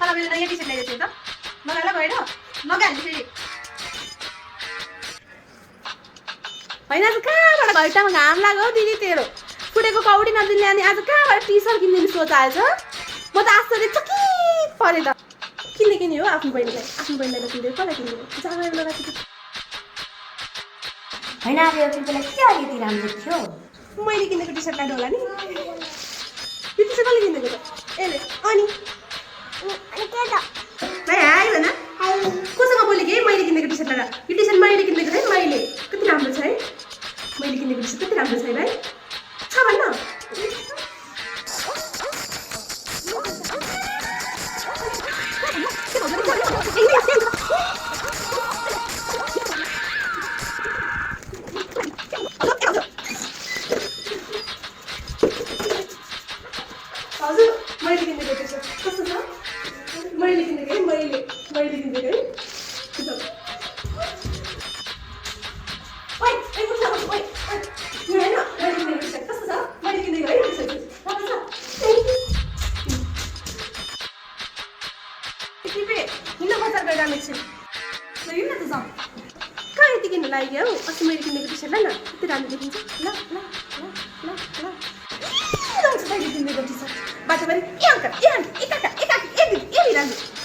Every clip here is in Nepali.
मलाई मैले नयाँ टी-सर्ट ल्याइदिएको थिएँ त लगाएर गएर लगाइहाल्छु फेरि होइन आज कहाँबाट घैटामा घाम लाग्यो हौ दिदी तेरो फुटेको कौडी नदिने अनि आज कहाँबाट टी-सर्ट किनिदिने सोच आएछ म त आश्चर्य चकित परेँ त किन्ने हो आफ्नो बहिनीलाई किनिदियो कसलाई किनिदियो जाँगर लगाएको होइन अब यो तिमीलाई के अलिकति राम्रो थियो मैले किनेको टी-सर्ट लाँदा होला नि यो टी-सर्ट कसले किनेको त यसले अनि के त भाइ हाई भन कोसँग बोलेको है मैले किनेको टी-सर्ट लाँदा यो टी-सर्ट मैले किनेको है मैले कति राम्रो छ है मैले किनेको टी-सर्ट कति राम्रो छ है भाइ छ भन्न हजुर मैले किनेको टी-सर्ट कस्तो छ मैले किनेको है मैले किनेको है ओइ उठ ओइ यो हैन मैले किनेको टी-सर्ट कस्तो छ मैले किनेको है टी-सर्ट राम्रो छ तिमी हिँड्न बजार गएर आमेछु ल हिँड्न त जाऊ कहाँ यति किन्न लाग्यो हौ अस्ति मैले किनेको टी-सर्ट ल कति राम्रो देखिन्छ ल मैले किनेको टी-सर्ट बाटोभरि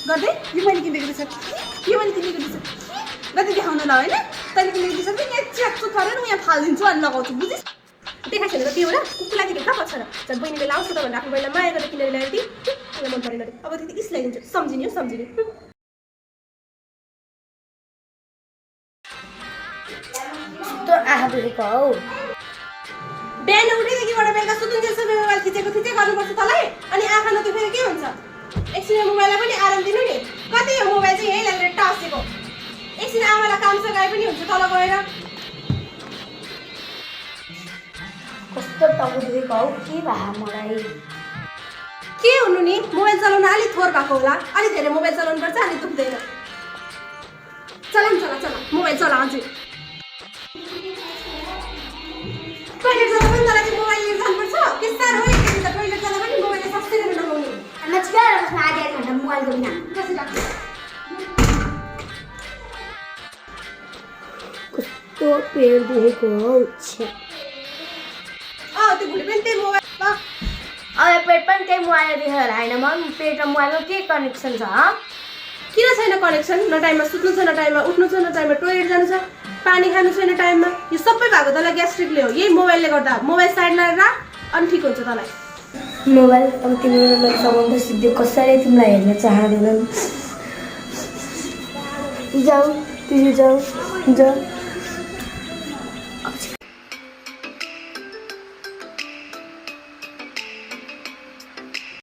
गर्दै यो मैले किनेको टी-सर्ट गर्दै देखाउन ल होइन तैँले किनेको टिसर्ट चाहिँ यहाँ च्याक्छु थरेर यहाँ फालिदिन्छु अनि लगाउँछु बुझिस् देखाएको छैन त त्यो एउटा कुकुर लागि कहाँ पर्छ र झन् बहिनीले लाउँछु त भनेर आफ्नो बहिनीलाई माया गरेर किनेर ल्याएर दिएँ मलाई मन परेन अब त्यति इस लगाइदिन्छु सम्झिने आँखा दुखेको हौ बिहान उठेदेखिबाट बेलुका सुत्नुन्जेलसम्म मोबाइल खिचेको गर्नुपर्छ तँलाई अनि आँखा नदुखेर के हुन्छ एकछिन मोबाइललाई पनि आराम दिनु नि कति यो मोबाइल चाहिँ यही लागेर टाँसेको एकछिन आमालाई काम सघाए पनि हुन्छ तल गएर कस्तो टाउको दुखेको हौ के भए मलाई के हुनु नि मोबाइल चलाउन अलिक थोर भएको होला अलिक धेरै मोबाइल चलाउनु पर्छ अनि दुख्दैन चला मोबाइल चला हजुर टोइलेट जाँदा पनि तँलाई मोबाइल लिएर जानुपर्छ के साह्रो हो एकचोटि त टोइलेट जाँदा पनि मोबाइलले सस्तै गरेर लगाउने म चाहिँ बस्न आधी घन्टा मोबाइलको बिना कसरी लाग्छ कस्तो पेट दुखेको हौ छे त्यो भुँडी पनि त्यही मोबाइल अब पेट पनि त्यही मोबाइल देखेर होला होइन म पेट र मोबाइलको के कनेक्सन छ किन छैन कनेक्सन न टाइममा सुत्नु छ न टाइममा उठ्नु छ न टाइममा टोइलेट जानु छ पानी खानु छैन टाइममा यो सबै भएको तँलाई ग्यास्ट्रिकले हो यही मोबाइलले गर्दा मोबाइल साइडमा राख अनि ठिक हुन्छ तँलाई मोबाइल अब तिमीले चलाउनु सिक्यो कसैले तिमीलाई हेर्न चाहँदैनन् जाऊ